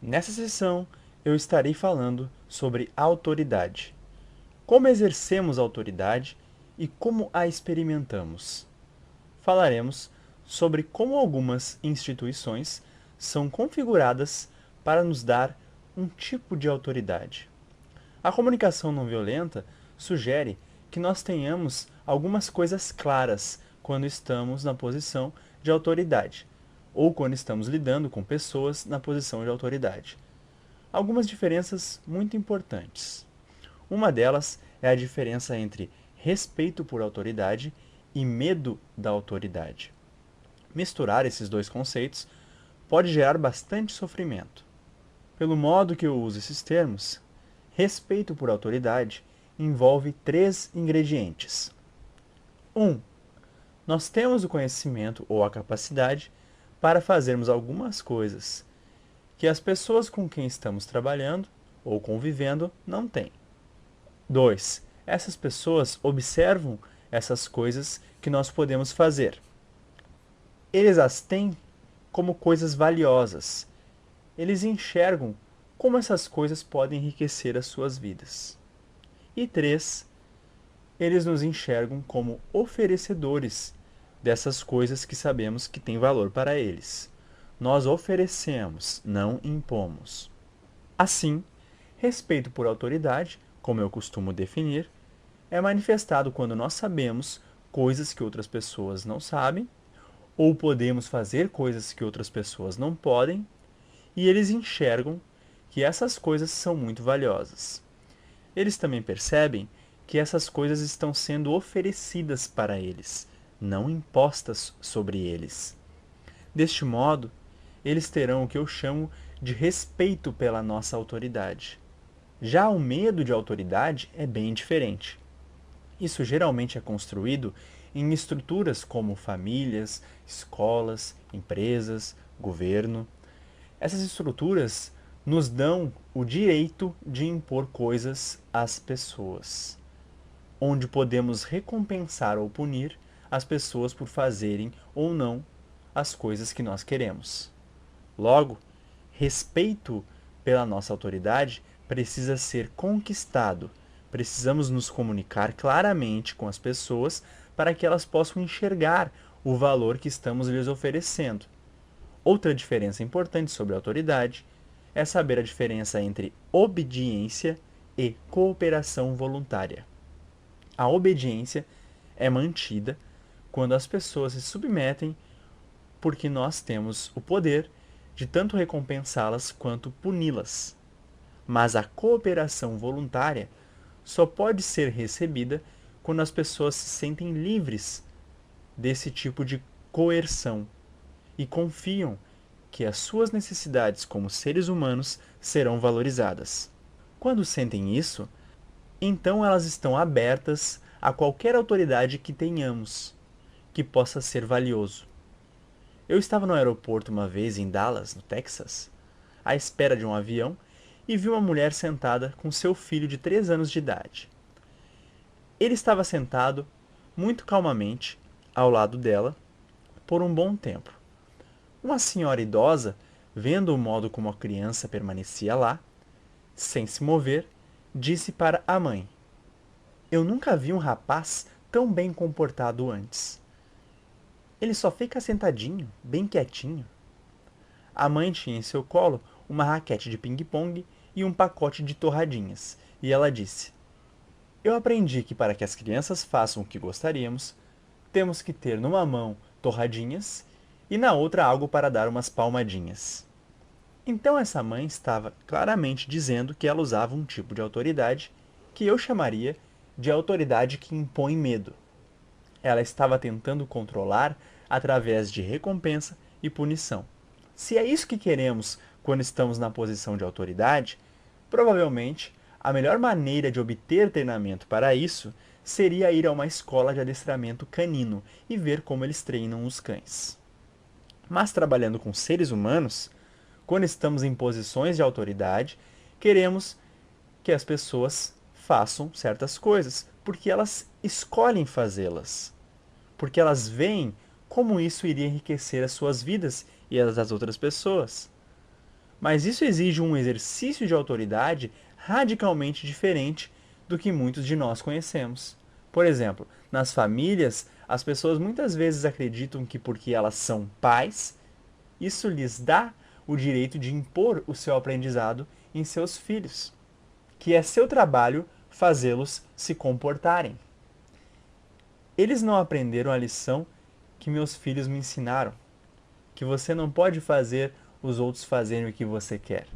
Nessa sessão, eu estarei falando sobre autoridade. Como exercemos a autoridade e como a experimentamos. Falaremos sobre como algumas instituições são configuradas para nos dar um tipo de autoridade. A comunicação não violenta sugere que nós tenhamos algumas coisas claras quando estamos na posição de autoridade ou quando estamos lidando com pessoas na posição de autoridade. Algumas diferenças muito importantes. Uma delas é a diferença entre respeito por autoridade e medo da autoridade. Misturar esses dois conceitos pode gerar bastante sofrimento. Pelo modo que eu uso esses termos, respeito por autoridade envolve três ingredientes. 1. Nós temos o conhecimento ou a capacidade para fazermos algumas coisas que as pessoas com quem estamos trabalhando ou convivendo não têm. 2. Essas pessoas observam essas coisas que nós podemos fazer. Eles as têm como coisas valiosas. Eles enxergam como essas coisas podem enriquecer as suas vidas. E 3. Eles nos enxergam como oferecedores dessas coisas que sabemos que têm valor para eles. Nós oferecemos, não impomos. Assim, respeito por autoridade, como eu costumo definir, é manifestado quando nós sabemos coisas que outras pessoas não sabem, ou podemos fazer coisas que outras pessoas não podem, e eles enxergam que essas coisas são muito valiosas. Eles também percebem que essas coisas estão sendo oferecidas para eles, não impostas sobre eles. Deste modo, eles terão o que eu chamo de respeito pela nossa autoridade. Já o medo de autoridade é bem diferente. Isso geralmente é construído em estruturas como famílias, escolas, empresas, governo. Essas estruturas nos dão o direito de impor coisas às pessoas, onde podemos recompensar ou punir as pessoas por fazerem ou não as coisas que nós queremos. Logo, respeito pela nossa autoridade precisa ser conquistado. Precisamos nos comunicar claramente com as pessoas para que elas possam enxergar o valor que estamos lhes oferecendo. Outra diferença importante sobre a autoridade é saber a diferença entre obediência e cooperação voluntária. A obediência é mantida quando as pessoas se submetem porque nós temos o poder de tanto recompensá-las quanto puni-las. Mas a cooperação voluntária só pode ser recebida quando as pessoas se sentem livres desse tipo de coerção e confiam que as suas necessidades como seres humanos serão valorizadas. Quando sentem isso, então elas estão abertas a qualquer autoridade que tenhamos, que possa ser valioso. Eu estava no aeroporto uma vez em Dallas, no Texas, à espera de um avião, e vi uma mulher sentada com seu filho de 3 anos de idade. Ele estava sentado, muito calmamente, ao lado dela, por um bom tempo. Uma senhora idosa, vendo o modo como a criança permanecia lá, sem se mover, disse para a mãe: "Eu nunca vi um rapaz tão bem comportado antes. Ele só fica sentadinho, bem quietinho." A mãe tinha em seu colo uma raquete de ping-pong e um pacote de torradinhas, e ela disse: "Eu aprendi que para que as crianças façam o que gostaríamos, temos que ter numa mão torradinhas e na outra algo para dar umas palmadinhas." Então essa mãe estava claramente dizendo que ela usava um tipo de autoridade que eu chamaria de autoridade que impõe medo. Ela estava tentando controlar através de recompensa e punição. Se é isso que queremos quando estamos na posição de autoridade, provavelmente a melhor maneira de obter treinamento para isso seria ir a uma escola de adestramento canino e ver como eles treinam os cães. Mas trabalhando com seres humanos, quando estamos em posições de autoridade, queremos que as pessoas façam certas coisas, porque elas escolhem fazê-las, porque elas veem como isso iria enriquecer as suas vidas e as das outras pessoas. Mas isso exige um exercício de autoridade radicalmente diferente do que muitos de nós conhecemos. Por exemplo, nas famílias, as pessoas muitas vezes acreditam que porque elas são pais, isso lhes dá o direito de impor o seu aprendizado em seus filhos, que é seu trabalho fazê-los se comportarem. Eles não aprenderam a lição que meus filhos me ensinaram, que você não pode fazer os outros fazerem o que você quer.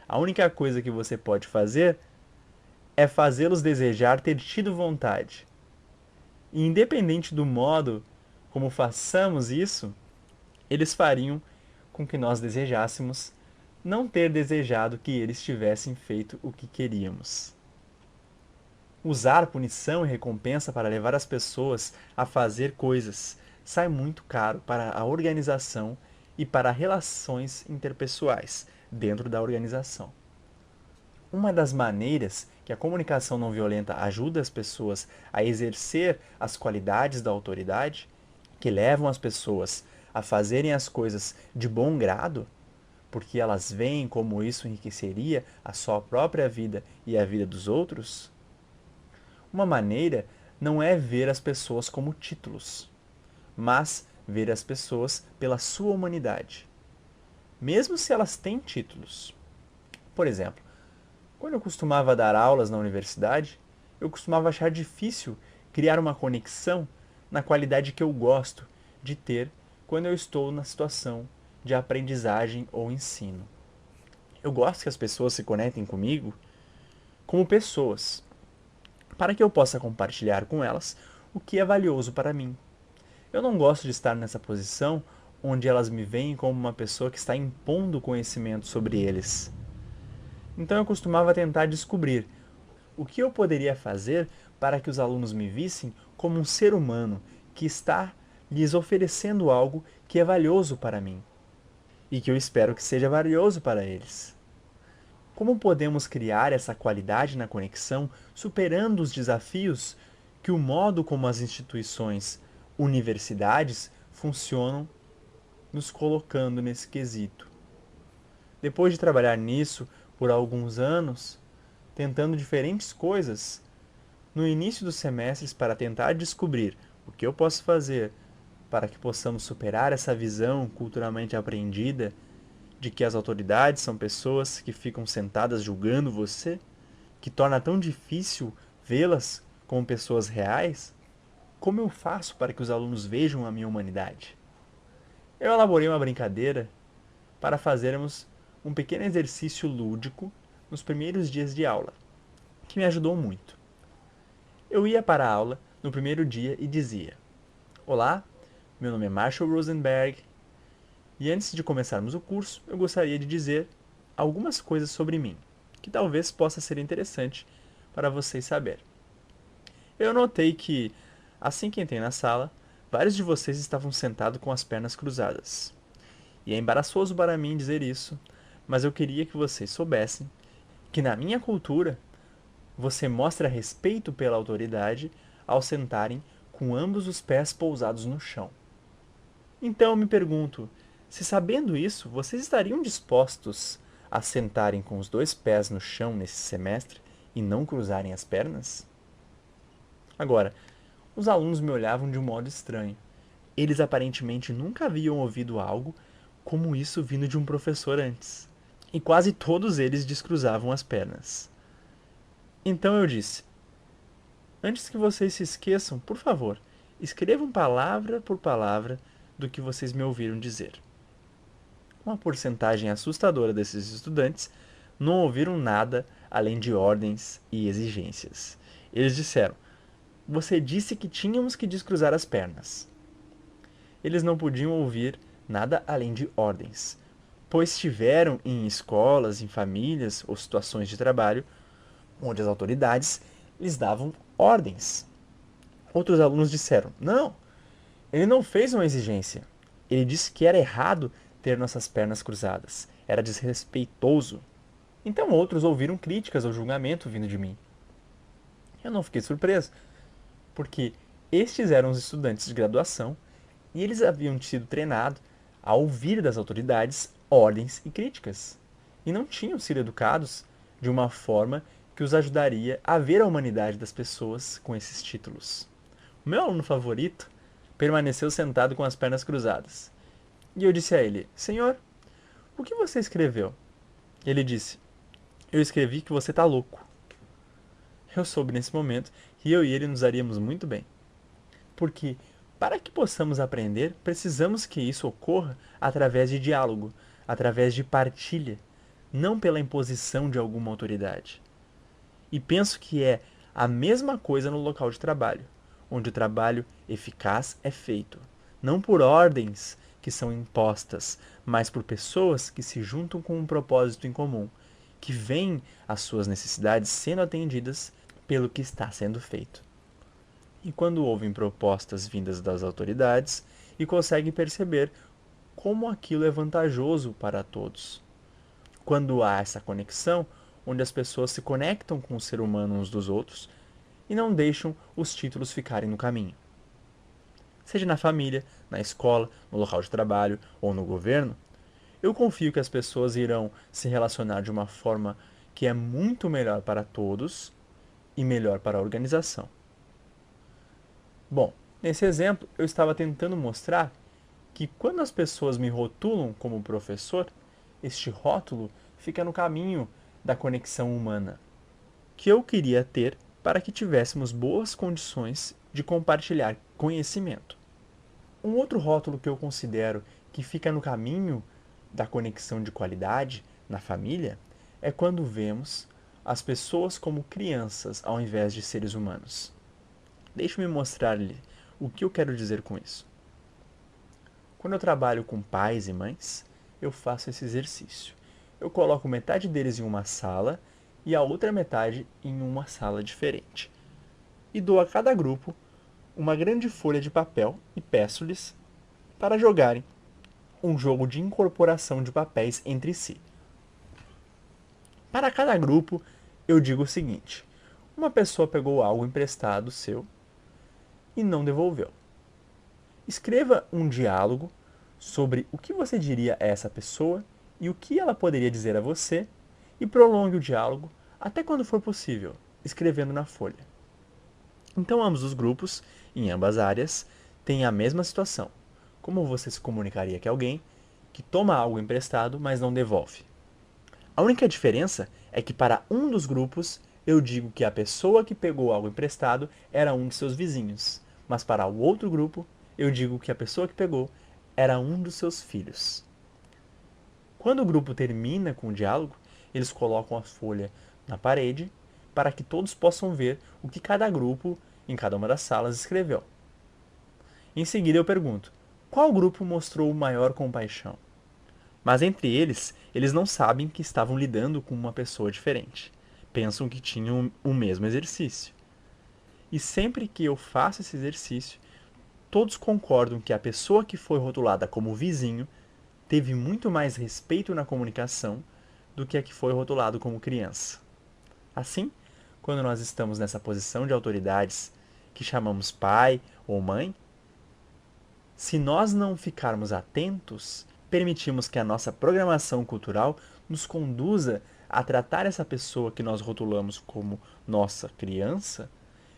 A única coisa que você pode fazer é fazê-los desejar ter tido vontade. E independente do modo como façamos isso, eles fariam com que nós desejássemos não ter desejado que eles tivessem feito o que queríamos. Usar punição e recompensa para levar as pessoas a fazer coisas sai muito caro para a organização e para relações interpessoais dentro da organização. Uma das maneiras que a comunicação não violenta ajuda as pessoas a exercer as qualidades da autoridade, que levam as pessoas a fazerem as coisas de bom grado, porque elas veem como isso enriqueceria a sua própria vida e a vida dos outros, uma maneira não é ver as pessoas como títulos, mas ver as pessoas pela sua humanidade, mesmo se elas têm títulos. Por exemplo, quando eu costumava dar aulas na universidade, eu costumava achar difícil criar uma conexão na qualidade que eu gosto de ter quando eu estou na situação de aprendizagem ou ensino. Eu gosto que as pessoas se conectem comigo como pessoas, para que eu possa compartilhar com elas o que é valioso para mim. Eu não gosto de estar nessa posição onde elas me veem como uma pessoa que está impondo conhecimento sobre eles. Então eu costumava tentar descobrir o que eu poderia fazer para que os alunos me vissem como um ser humano que está lhes oferecendo algo que é valioso para mim e que eu espero que seja valioso para eles. Como podemos criar essa qualidade na conexão, superando os desafios que o modo como as instituições, universidades, funcionam, nos colocando nesse quesito? Depois de trabalhar nisso por alguns anos, tentando diferentes coisas, no início dos semestres para tentar descobrir o que eu posso fazer para que possamos superar essa visão culturalmente aprendida de que as autoridades são pessoas que ficam sentadas julgando você, que torna tão difícil vê-las como pessoas reais, como eu faço para que os alunos vejam a minha humanidade? Eu elaborei uma brincadeira para fazermos um pequeno exercício lúdico nos primeiros dias de aula, que me ajudou muito. Eu ia para a aula no primeiro dia e dizia: Olá, meu nome é Marshall Rosenberg, e antes de começarmos o curso, eu gostaria de dizer algumas coisas sobre mim, que talvez possa ser interessante para vocês saber. Eu notei que, assim que entrei na sala, vários de vocês estavam sentados com as pernas cruzadas. E é embaraçoso para mim dizer isso, mas eu queria que vocês soubessem que na minha cultura, você mostra respeito pela autoridade ao sentarem com ambos os pés pousados no chão. Então eu me pergunto, se sabendo isso, vocês estariam dispostos a sentarem com os dois pés no chão nesse semestre e não cruzarem as pernas? Agora, os alunos me olhavam de um modo estranho. Eles aparentemente nunca haviam ouvido algo como isso vindo de um professor antes. E quase todos eles descruzavam as pernas. Então eu disse: antes que vocês se esqueçam, por favor, escrevam palavra por palavra do que vocês me ouviram dizer. Uma porcentagem assustadora desses estudantes não ouviram nada além de ordens e exigências. Eles disseram: você disse que tínhamos que descruzar as pernas. Eles não podiam ouvir nada além de ordens, pois estiveram em escolas, em famílias ou situações de trabalho onde as autoridades lhes davam ordens. Outros alunos disseram: não, ele não fez uma exigência. Ele disse que era errado ter nossas pernas cruzadas. Era desrespeitoso. Então outros ouviram críticas ou julgamento vindo de mim. Eu não fiquei surpreso, porque estes eram os estudantes de graduação e eles haviam sido treinados a ouvir das autoridades ordens e críticas. e não tinham sido educados de uma forma que os ajudaria a ver a humanidade das pessoas com esses títulos. O meu aluno favorito permaneceu sentado com as pernas cruzadas. E eu disse a ele: Senhor, o que você escreveu? Ele disse: Eu escrevi que você está louco. Eu soube nesse momento que eu e ele nos daríamos muito bem. Porque, para que possamos aprender, precisamos que isso ocorra através de diálogo, através de partilha, não pela imposição de alguma autoridade. E penso que é a mesma coisa no local de trabalho, onde o trabalho eficaz é feito, não por ordens que são impostas, mas por pessoas que se juntam com um propósito em comum, que veem as suas necessidades sendo atendidas pelo que está sendo feito. E quando ouvem propostas vindas das autoridades e conseguem perceber como aquilo é vantajoso para todos. Quando há essa conexão, onde as pessoas se conectam com o ser humano uns dos outros e não deixam os títulos ficarem no caminho. Seja na família, na escola, no local de trabalho ou no governo, eu confio que as pessoas irão se relacionar de uma forma que é muito melhor para todos e melhor para a organização. Bom, nesse exemplo eu estava tentando mostrar que quando as pessoas me rotulam como professor, este rótulo fica no caminho da conexão humana, que eu queria ter para que tivéssemos boas condições de compartilhar conhecimento. Um outro rótulo que eu considero que fica no caminho da conexão de qualidade na família é quando vemos as pessoas como crianças ao invés de seres humanos. Deixe-me mostrar-lhe o que eu quero dizer com isso. Quando eu trabalho com pais e mães, eu faço esse exercício. Eu coloco metade deles em uma sala e a outra metade em uma sala diferente. E dou a cada grupo uma grande folha de papel e peço-lhes para jogarem um jogo de incorporação de papéis entre si. Para cada grupo, eu digo o seguinte: uma pessoa pegou algo emprestado seu e não devolveu. Escreva um diálogo sobre o que você diria a essa pessoa e o que ela poderia dizer a você, e prolongue o diálogo até quando for possível, escrevendo na folha. Então ambos os grupos, em ambas áreas, têm a mesma situação. Como você se comunicaria com alguém que toma algo emprestado, mas não devolve? A única diferença é que para um dos grupos eu digo que a pessoa que pegou algo emprestado era um de seus vizinhos, mas para o outro grupo eu digo que a pessoa que pegou era um dos seus filhos. Quando o grupo termina com o diálogo, eles colocam a folha na parede para que todos possam ver o que cada grupo, em cada uma das salas, escreveu. Em seguida eu pergunto: qual grupo mostrou maior compaixão? Mas entre eles, eles não sabem que estavam lidando com uma pessoa diferente. Pensam que tinham o mesmo exercício. E sempre que eu faço esse exercício, todos concordam que a pessoa que foi rotulada como vizinho teve muito mais respeito na comunicação do que a que foi rotulado como criança. Assim, quando nós estamos nessa posição de autoridades que chamamos pai ou mãe, se nós não ficarmos atentos, permitimos que a nossa programação cultural nos conduza a tratar essa pessoa que nós rotulamos como nossa criança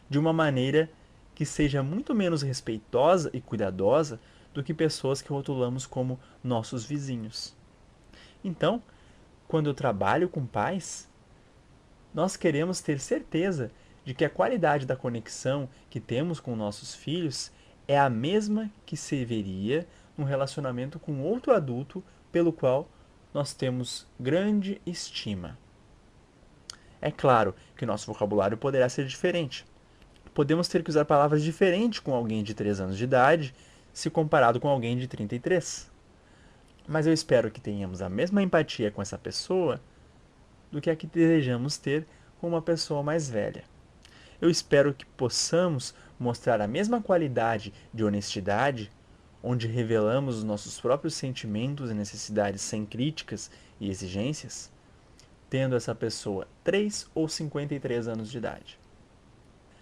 de uma maneira que seja muito menos respeitosa e cuidadosa do que pessoas que rotulamos como nossos vizinhos. Então, quando eu trabalho com pais, nós queremos ter certeza de que a qualidade da conexão que temos com nossos filhos é a mesma que se veria num relacionamento com outro adulto pelo qual nós temos grande estima. É claro que nosso vocabulário poderá ser diferente. Podemos ter que usar palavras diferentes com alguém de 3 anos de idade se comparado com alguém de 33. Mas eu espero que tenhamos a mesma empatia com essa pessoa do que a que desejamos ter com uma pessoa mais velha. Eu espero que possamos mostrar a mesma qualidade de honestidade, onde revelamos os nossos próprios sentimentos e necessidades sem críticas e exigências, tendo essa pessoa 3 ou 53 anos de idade.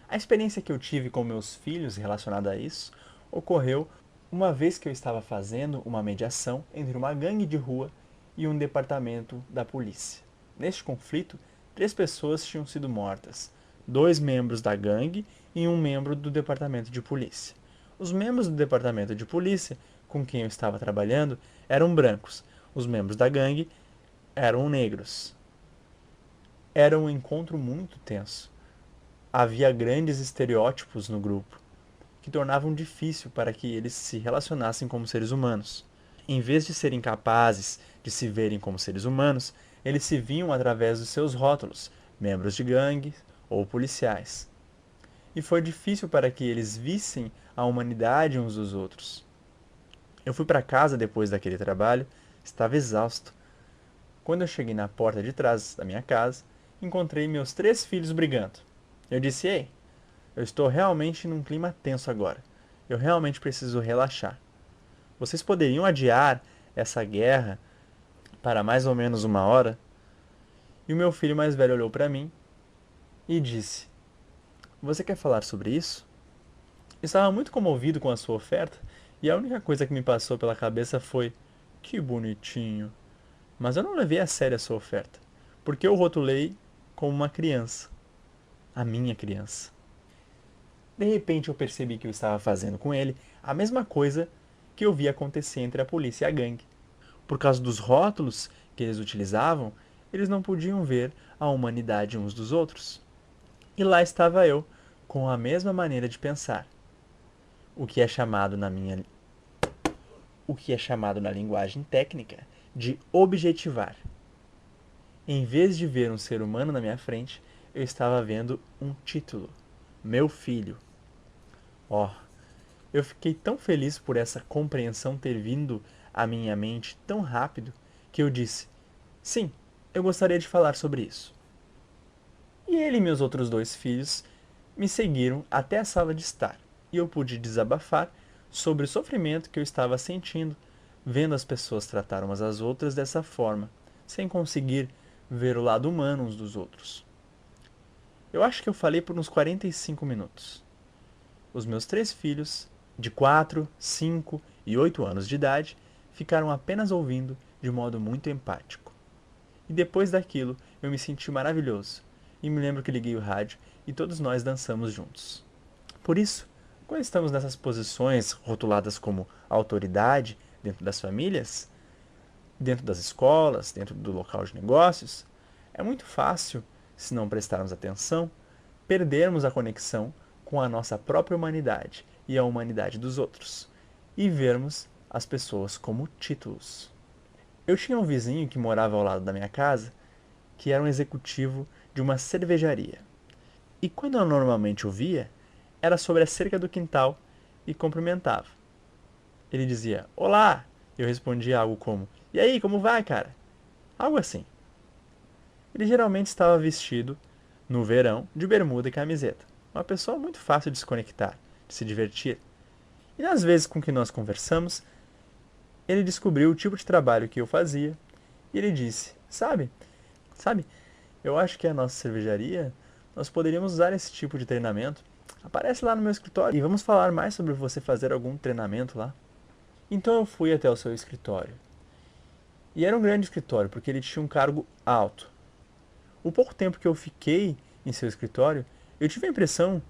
A experiência que eu tive com meus filhos relacionada a isso ocorreu uma vez que eu estava fazendo uma mediação entre uma gangue de rua e um departamento da polícia. Neste conflito, 3 pessoas tinham sido mortas, 2 membros da gangue e um membro do departamento de polícia. Os membros do departamento de polícia com quem eu estava trabalhando eram brancos, os membros da gangue eram negros. Era um encontro muito tenso. Havia grandes estereótipos no grupo, que tornavam difícil para que eles se relacionassem como seres humanos. Em vez de serem capazes de se verem como seres humanos, eles se viam através dos seus rótulos, membros de gangue ou policiais. E foi difícil para que eles vissem a humanidade uns dos outros. Eu fui para casa depois daquele trabalho, estava exausto. Quando eu cheguei na porta de trás da minha casa, encontrei meus 3 filhos brigando. Eu disse: "Ei, eu estou realmente num clima tenso agora. Eu realmente preciso relaxar. Vocês poderiam adiar essa guerra para mais ou menos 1 hora?" E o meu filho mais velho olhou para mim e disse: "Você quer falar sobre isso?" Eu estava muito comovido com a sua oferta e a única coisa que me passou pela cabeça foi: "Que bonitinho." Mas eu não levei a sério a sua oferta, porque eu rotulei como uma criança, a minha criança. De repente eu percebi que eu estava fazendo com ele a mesma coisa que eu vi acontecer entre a polícia e a gangue. Por causa dos rótulos que eles utilizavam, eles não podiam ver a humanidade uns dos outros. E lá estava eu, com a mesma maneira de pensar, o que é chamado na linguagem técnica de objetivar. Em vez de ver um ser humano na minha frente, eu estava vendo um título: meu filho. Oh, eu fiquei tão feliz por essa compreensão ter vindo à minha mente tão rápido que eu disse: "Sim, eu gostaria de falar sobre isso." E ele e meus outros 2 filhos me seguiram até a sala de estar, e eu pude desabafar sobre o sofrimento que eu estava sentindo, vendo as pessoas tratar umas às outras dessa forma, sem conseguir ver o lado humano uns dos outros. Eu acho que eu falei por uns 45 minutos. Os meus 3 filhos, de 4, 5 e 8 anos de idade, ficaram apenas ouvindo de modo muito empático. E depois daquilo, eu me senti maravilhoso, e me lembro que liguei o rádio e todos nós dançamos juntos. Por isso, quando estamos nessas posições rotuladas como autoridade dentro das famílias, dentro das escolas, dentro do local de negócios, é muito fácil, se não prestarmos atenção, perdermos a conexão com a nossa própria humanidade e a humanidade dos outros, e vermos as pessoas como títulos. Eu tinha um vizinho que morava ao lado da minha casa, que era um executivo de uma cervejaria. E quando eu normalmente o via, era sobre a cerca do quintal e cumprimentava. Ele dizia: "Olá!" Eu respondia algo como: "E aí, como vai, cara?" Algo assim. Ele geralmente estava vestido, no verão, de bermuda e camiseta. Uma pessoa muito fácil de se conectar, de se divertir. E nas vezes com que nós conversamos, ele descobriu o tipo de trabalho que eu fazia e ele disse: sabe, eu acho que a nossa cervejaria, nós poderíamos usar esse tipo de treinamento. Aparece lá no meu escritório e vamos falar mais sobre você fazer algum treinamento lá." Então eu fui até o seu escritório. E era um grande escritório, porque ele tinha um cargo alto. O pouco tempo que eu fiquei em seu escritório, eu tive a impressão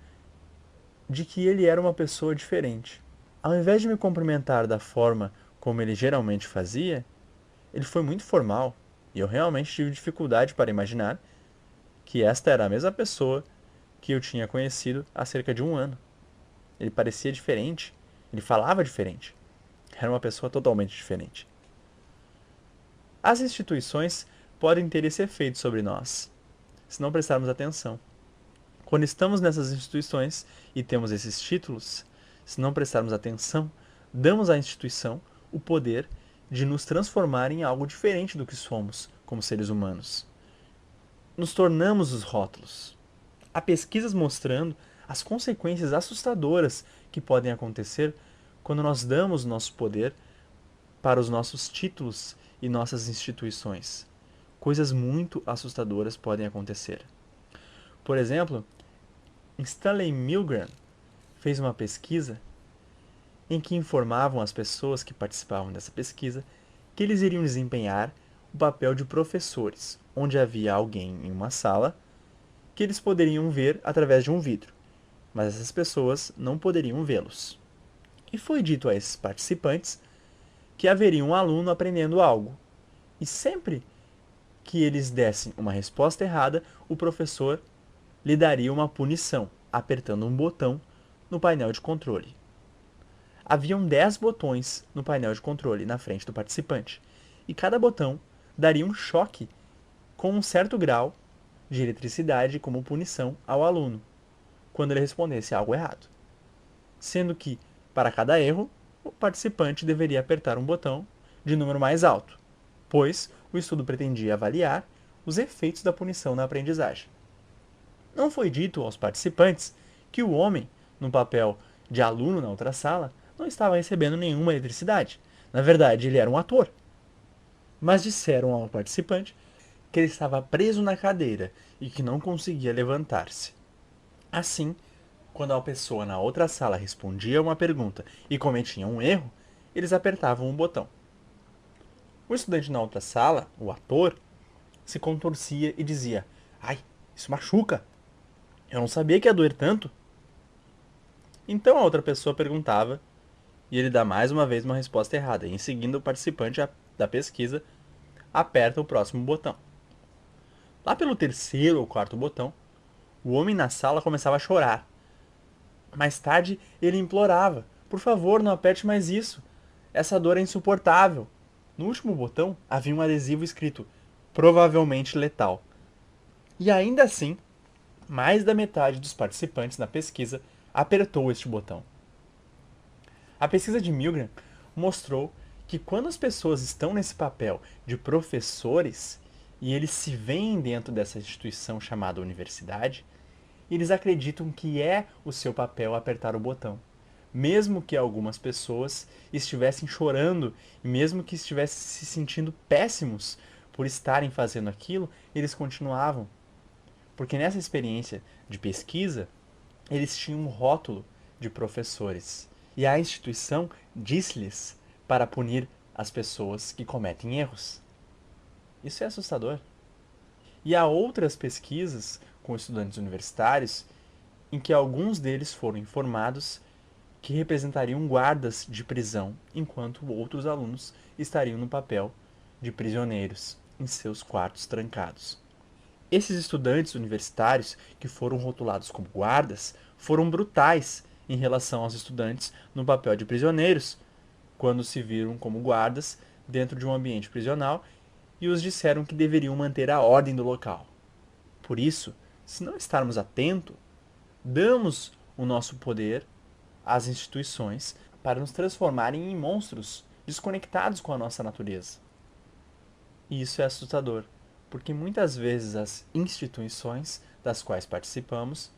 de que ele era uma pessoa diferente. Ao invés de me cumprimentar da forma como ele geralmente fazia, ele foi muito formal, e eu realmente tive dificuldade para imaginar que esta era a mesma pessoa que eu tinha conhecido há cerca de 1 ano. Ele parecia diferente, ele falava diferente. Era uma pessoa totalmente diferente. As instituições podem ter esse efeito sobre nós, se não prestarmos atenção. Quando estamos nessas instituições e temos esses títulos, se não prestarmos atenção, damos à instituição o poder de nos transformar em algo diferente do que somos como seres humanos. Nos tornamos os rótulos. Há pesquisas mostrando as consequências assustadoras que podem acontecer quando nós damos nosso poder para os nossos títulos e nossas instituições. Coisas muito assustadoras podem acontecer. Por exemplo, Stanley Milgram fez uma pesquisa em que informavam as pessoas que participavam dessa pesquisa que eles iriam desempenhar o papel de professores, onde havia alguém em uma sala que eles poderiam ver através de um vidro, mas essas pessoas não poderiam vê-los. E foi dito a esses participantes que haveria um aluno aprendendo algo, e sempre que eles dessem uma resposta errada, o professor lhe daria uma punição, apertando um botão no painel de controle. Haviam 10 botões no painel de controle na frente do participante, e cada botão daria um choque com um certo grau de eletricidade como punição ao aluno, quando ele respondesse algo errado. Sendo que, para cada erro, o participante deveria apertar um botão de número mais alto, pois o estudo pretendia avaliar os efeitos da punição na aprendizagem. Não foi dito aos participantes que o homem, no papel de aluno na outra sala, não estava recebendo nenhuma eletricidade. Na verdade, ele era um ator. Mas disseram ao participante que ele estava preso na cadeira e que não conseguia levantar-se. Assim, quando a pessoa na outra sala respondia uma pergunta e cometia um erro, eles apertavam um botão. O estudante na outra sala, o ator, se contorcia e dizia: "Ai, isso machuca! Eu não sabia que ia doer tanto." Então a outra pessoa perguntava e ele dá mais uma vez uma resposta errada. E em seguida, o participante da pesquisa aperta o próximo botão. Lá pelo terceiro ou quarto botão, o homem na sala começava a chorar. Mais tarde, ele implorava: "Por favor, não aperte mais isso. Essa dor é insuportável." No último botão havia um adesivo escrito: "Provavelmente letal." E ainda assim, mais da metade dos participantes na pesquisa apertou este botão. A pesquisa de Milgram mostrou que quando as pessoas estão nesse papel de professores e eles se veem dentro dessa instituição chamada universidade, eles acreditam que é o seu papel apertar o botão. Mesmo que algumas pessoas estivessem chorando e mesmo que estivessem se sentindo péssimos por estarem fazendo aquilo, eles continuavam. Porque nessa experiência de pesquisa, eles tinham um rótulo de professores. E a instituição disse-lhes para punir as pessoas que cometem erros. Isso é assustador. E há outras pesquisas com estudantes universitários em que alguns deles foram informados que representariam guardas de prisão, enquanto outros alunos estariam no papel de prisioneiros em seus quartos trancados. Esses estudantes universitários que foram rotulados como guardas foram brutais em relação aos estudantes no papel de prisioneiros, quando se viram como guardas dentro de um ambiente prisional e os disseram que deveriam manter a ordem do local. Por isso, se não estarmos atentos, damos o nosso poder às instituições para nos transformarem em monstros desconectados com a nossa natureza. E isso é assustador, porque muitas vezes as instituições das quais participamos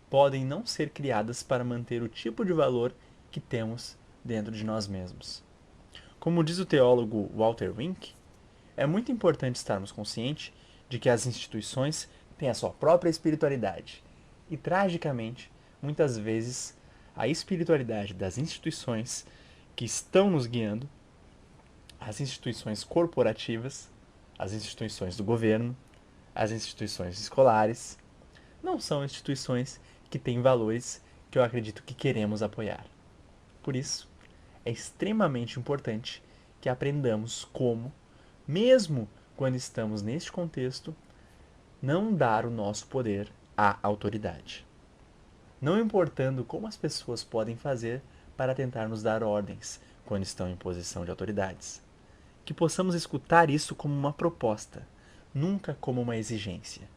podem não ser criadas para manter o tipo de valor que temos dentro de nós mesmos. Como diz o teólogo Walter Wink, é muito importante estarmos conscientes de que as instituições têm a sua própria espiritualidade. E, tragicamente, muitas vezes, a espiritualidade das instituições que estão nos guiando, as instituições corporativas, as instituições do governo, as instituições escolares, não são instituições que têm valores que eu acredito que queremos apoiar. Por isso, é extremamente importante que aprendamos como, mesmo quando estamos neste contexto, não dar o nosso poder à autoridade. Não importando como as pessoas podem fazer para tentar nos dar ordens quando estão em posição de autoridades. Que possamos escutar isso como uma proposta, nunca como uma exigência.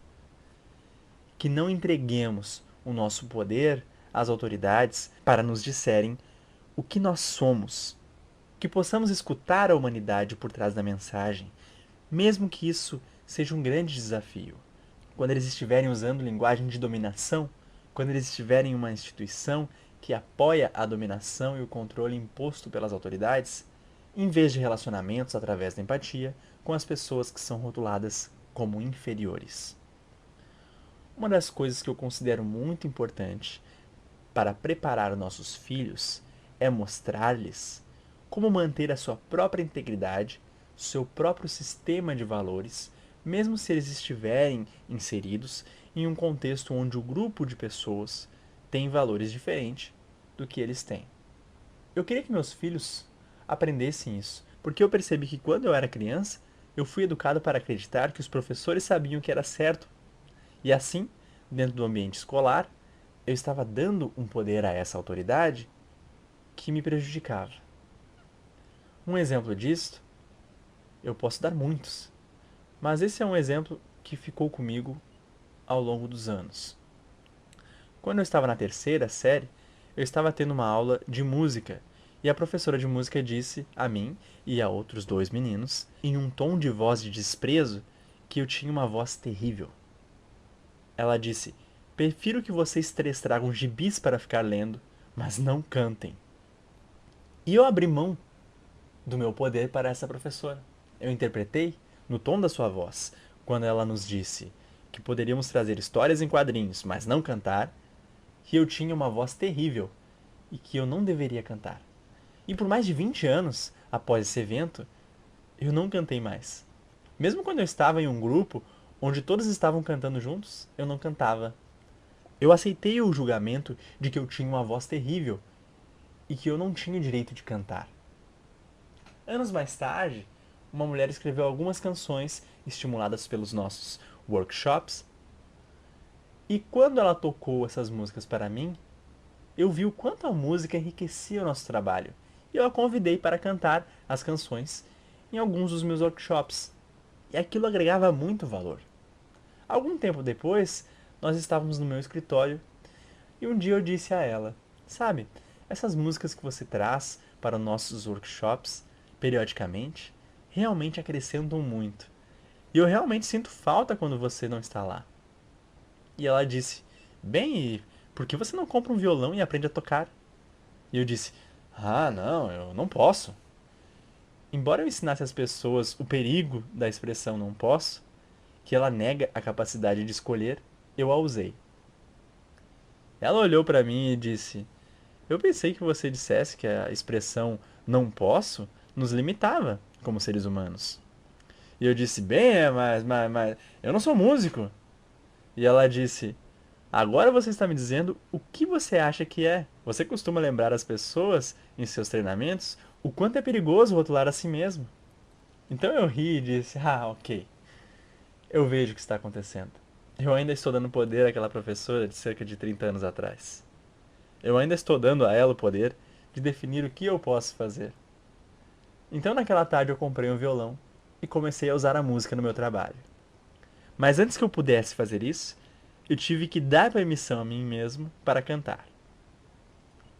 Que não entreguemos o nosso poder às autoridades para nos disserem o que nós somos. Que possamos escutar a humanidade por trás da mensagem, mesmo que isso seja um grande desafio. Quando eles estiverem usando linguagem de dominação, quando eles estiverem em uma instituição que apoia a dominação e o controle imposto pelas autoridades, em vez de relacionamentos através da empatia com as pessoas que são rotuladas como inferiores. Uma das coisas que eu considero muito importante para preparar nossos filhos é mostrar-lhes como manter a sua própria integridade seu próprio sistema de valores, mesmo se eles estiverem inseridos em um contexto onde o grupo de pessoas tem valores diferentes do que eles têm. Eu queria que meus filhos aprendessem isso, porque eu percebi que quando eu era criança, eu fui educado para acreditar que os professores sabiam o que era certo. E assim, dentro do ambiente escolar, eu estava dando um poder a essa autoridade que me prejudicava. Um exemplo disto, eu posso dar muitos, mas esse é um exemplo que ficou comigo ao longo dos anos. Quando eu estava na terceira série, eu estava tendo uma aula de música e a professora de música disse a mim e a outros 2 meninos, em um tom de voz de desprezo, que eu tinha uma voz terrível. Ela disse: prefiro que vocês 3 tragam gibis para ficar lendo, mas não cantem. E eu abri mão do meu poder para essa professora. Eu interpretei no tom da sua voz, quando ela nos disse que poderíamos trazer histórias em quadrinhos, mas não cantar, que eu tinha uma voz terrível e que eu não deveria cantar. E por mais de 20 anos, após esse evento, eu não cantei mais. Mesmo quando eu estava em um grupo onde todos estavam cantando juntos, eu não cantava. Eu aceitei o julgamento de que eu tinha uma voz terrível e que eu não tinha o direito de cantar. Anos mais tarde, uma mulher escreveu algumas canções estimuladas pelos nossos workshops. E quando ela tocou essas músicas para mim, eu vi o quanto a música enriquecia o nosso trabalho. E eu a convidei para cantar as canções em alguns dos meus workshops. E aquilo agregava muito valor. Algum tempo depois, nós estávamos no meu escritório e um dia eu disse a ela: sabe, essas músicas que você traz para os nossos workshops, periodicamente, realmente acrescentam muito. E eu realmente sinto falta quando você não está lá. E ela disse: bem, e por que você não compra um violão e aprende a tocar? E eu disse: ah, não, eu não posso. Embora eu ensinasse às pessoas o perigo da expressão não posso, que ela nega a capacidade de escolher, eu a usei. Ela olhou para mim e disse: eu pensei que você dissesse que a expressão não posso nos limitava como seres humanos. E eu disse: bem, mas eu não sou músico. E ela disse: agora você está me dizendo o que você acha que é. Você costuma lembrar as pessoas em seus treinamentos o quanto é perigoso rotular a si mesmo. Então eu ri e disse: ah, ok. Eu vejo o que está acontecendo. Eu ainda estou dando poder àquela professora de cerca de 30 anos atrás. Eu ainda estou dando a ela o poder de definir o que eu posso fazer. Então naquela tarde eu comprei um violão e comecei a usar a música no meu trabalho. Mas antes que eu pudesse fazer isso, eu tive que dar permissão a mim mesmo para cantar.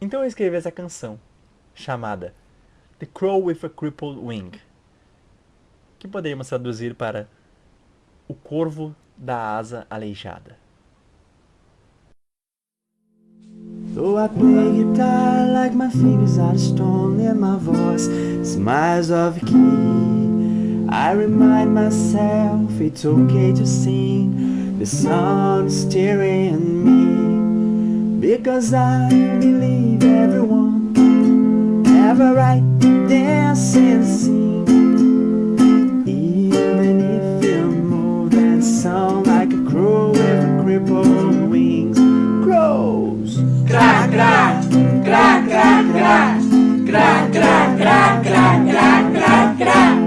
Então eu escrevi essa canção, chamada The Crow with a Crippled Wing, que poderíamos traduzir para O Corvo da Asa Aleijada. Though I play guitar like my fingers are stone and my voice smiles of a key, I remind myself it's okay to sing. The sun is steering me, because I believe everyone have a right to dance and sing. Even if you move and sound like a crow with crippled wings. Crows! Crack, crack, crack, crack, crack, crack, crack, crack, crack, crack, crack, crack.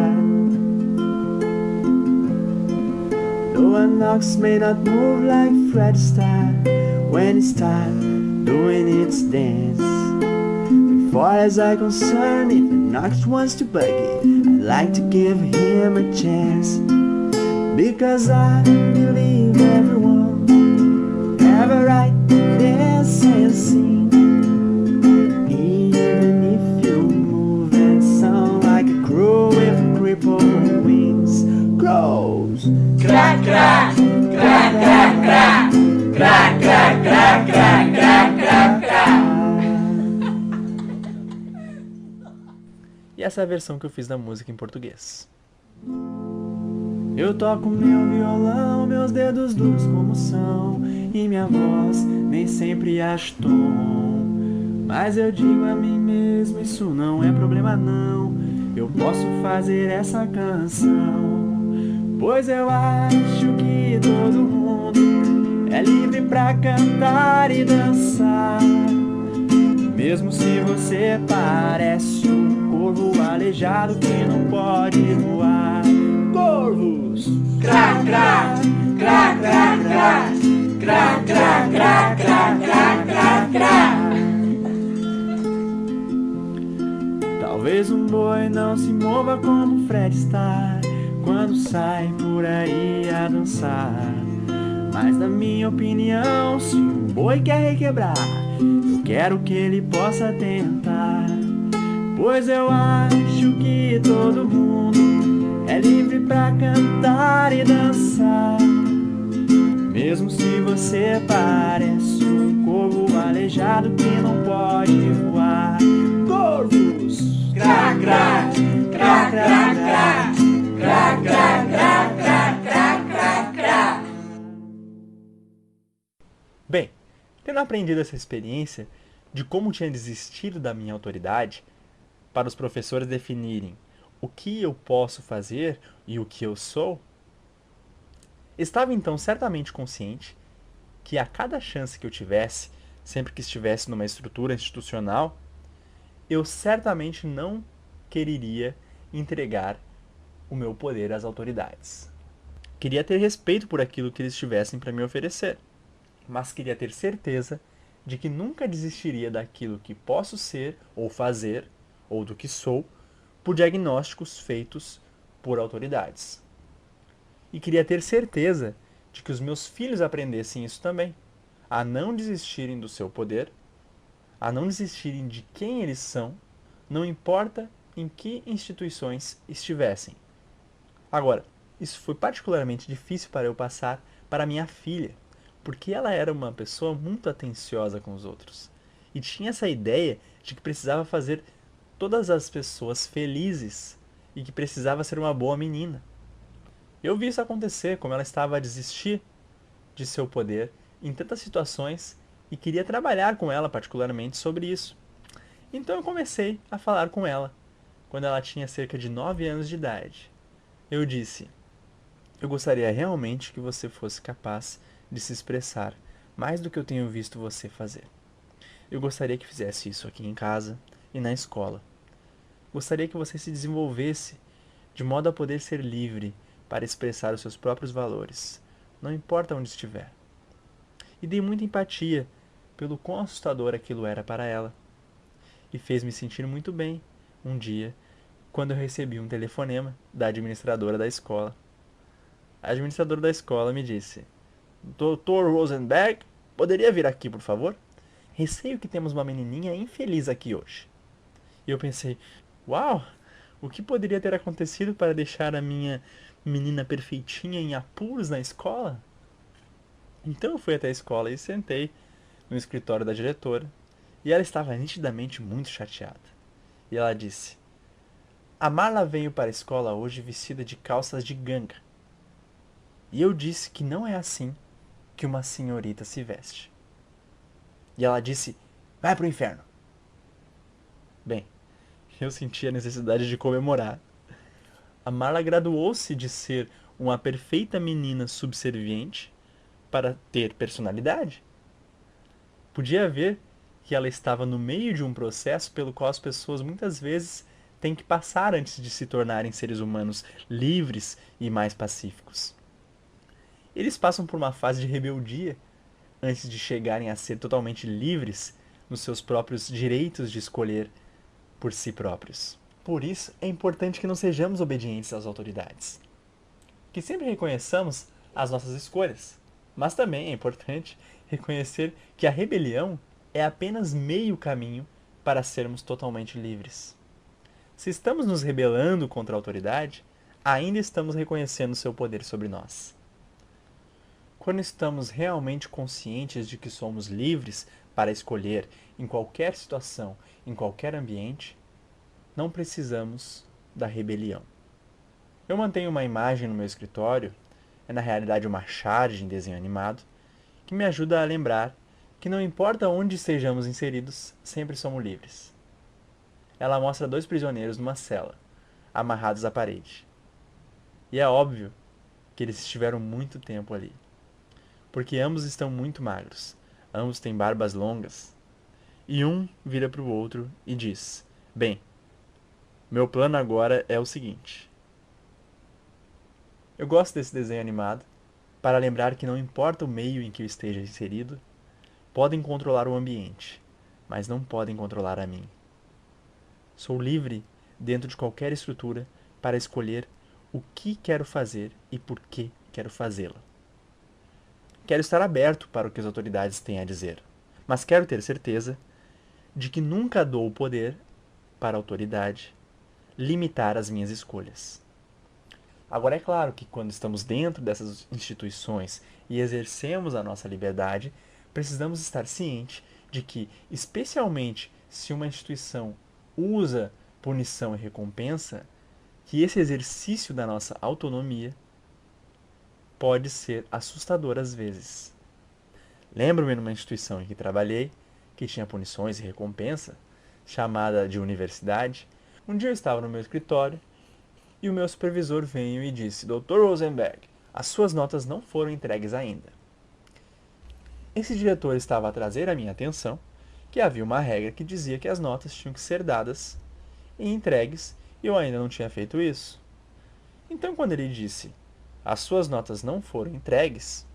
Though an ox may not move like Fred Astaire when it's time doing its dance, as far as I'm concerned, if an ox wants to buggy, I'd like to give him a chance, because I believe everyone have a right to dance and sing. Even if you move and sound like a crow with crippled wings. Crows! Crack, crack, crack, crack, crack, crack, crack, crack, crack, crack, crack, crack. E essa é a versão que eu fiz da música em português. Eu toco meu violão, meus dedos duros como são, e minha voz nem sempre acho tom. Mas eu digo a mim mesmo, isso não é problema não. eu posso fazer essa canção. Pois eu acho que todo mundo é livre pra cantar e dançar. Mesmo se você parece um corvo aleijado que não pode voar. Corvos! Crá, crá, crá, crá, crá, crá, crá, crá, crá, crá, crá, crá. Talvez um boi não se mova como Fred está quando sai por aí a dançar. Mas na minha opinião, se um boi quer requebrar, eu quero que ele possa tentar. Pois eu acho que todo mundo é livre pra cantar e dançar. Mesmo se você parece um corvo aleijado que não pode voar. Corvos! Crá, crá, crá, crá, crá, crá, crá, crá, crá, crá, crá, crá. Bem, tendo aprendido essa experiência de como tinha desistido da minha autoridade, para os professores definirem o que eu posso fazer e o que eu sou, estava então certamente consciente que a cada chance que eu tivesse, sempre que estivesse numa estrutura institucional, eu certamente não quereria entregar o meu poder às autoridades. Queria ter respeito por aquilo que eles tivessem para me oferecer, mas queria ter certeza de que nunca desistiria daquilo que posso ser ou fazer, ou do que sou, por diagnósticos feitos por autoridades. E queria ter certeza de que os meus filhos aprendessem isso também, a não desistirem do seu poder, a não desistirem de quem eles são, não importa em que instituições estivessem. Agora, isso foi particularmente difícil para eu passar para minha filha, porque ela era uma pessoa muito atenciosa com os outros e tinha essa ideia de que precisava fazer todas as pessoas felizes e que precisava ser uma boa menina. Eu vi isso acontecer, como ela estava a desistir de seu poder em tantas situações e queria trabalhar com ela particularmente sobre isso. Então eu comecei a falar com ela, quando ela tinha cerca de 9 anos de idade. Eu disse: eu gostaria realmente que você fosse capaz de se expressar mais do que eu tenho visto você fazer. Eu gostaria que fizesse isso aqui em casa e na escola. Gostaria que você se desenvolvesse de modo a poder ser livre para expressar os seus próprios valores, não importa onde estiver. E dei muita empatia pelo quão assustador aquilo era para ela. E fez-me sentir muito bem, um dia, quando eu recebi um telefonema da administradora da escola. A administradora da escola me disse: Dr. Rosenberg, poderia vir aqui, por favor? Receio que temos uma menininha infeliz aqui hoje. E eu pensei: uau, o que poderia ter acontecido para deixar a minha menina perfeitinha em apuros na escola? Então eu fui até a escola e sentei no escritório da diretora, e ela estava nitidamente muito chateada. E ela disse: a Marla veio para a escola hoje vestida de calças de ganga. E eu disse que não é assim que uma senhorita se veste. E ela disse: vai pro inferno. Bem, eu senti a necessidade de comemorar. A Marla graduou-se de ser uma perfeita menina subserviente para ter personalidade. Podia ver que ela estava no meio de um processo pelo qual as pessoas muitas vezes têm que passar antes de se tornarem seres humanos livres e mais pacíficos. Eles passam por uma fase de rebeldia antes de chegarem a ser totalmente livres nos seus próprios direitos de escolher por si próprios. Por isso, é importante que não sejamos obedientes às autoridades. Que sempre reconheçamos as nossas escolhas. Mas também é importante reconhecer que a rebelião é apenas meio caminho para sermos totalmente livres. Se estamos nos rebelando contra a autoridade, ainda estamos reconhecendo seu poder sobre nós. Quando estamos realmente conscientes de que somos livres para escolher em qualquer situação, em qualquer ambiente, não precisamos da rebelião. Eu mantenho uma imagem no meu escritório, é na realidade uma charge em desenho animado, que me ajuda a lembrar que não importa onde estejamos inseridos, sempre somos livres. Ela mostra 2 prisioneiros numa cela, amarrados à parede. E é óbvio que eles estiveram muito tempo ali, porque ambos estão muito magros, ambos têm barbas longas, e um vira para o outro e diz: Bem, meu plano agora é o seguinte. Eu gosto desse desenho animado para lembrar que não importa o meio em que eu esteja inserido, podem controlar o ambiente, mas não podem controlar a mim. Sou livre dentro de qualquer estrutura para escolher o que quero fazer e por que quero fazê-la. Quero estar aberto para o que as autoridades têm a dizer, mas quero ter certeza de que nunca dou o poder para a autoridade limitar as minhas escolhas. Agora, é claro que quando estamos dentro dessas instituições e exercemos a nossa liberdade, precisamos estar cientes de que, especialmente se uma instituição usa punição e recompensa, que esse exercício da nossa autonomia pode ser assustador às vezes. Lembro-me numa instituição em que trabalhei, que tinha punições e recompensa, chamada de universidade. Um dia eu estava no meu escritório e o meu supervisor veio e disse: Dr. Rosenberg, as suas notas não foram entregues ainda. Esse diretor estava a trazer à minha atenção que havia uma regra que dizia que as notas tinham que ser dadas e entregues, e eu ainda não tinha feito isso. Então, quando ele disse: as suas notas não foram entregues,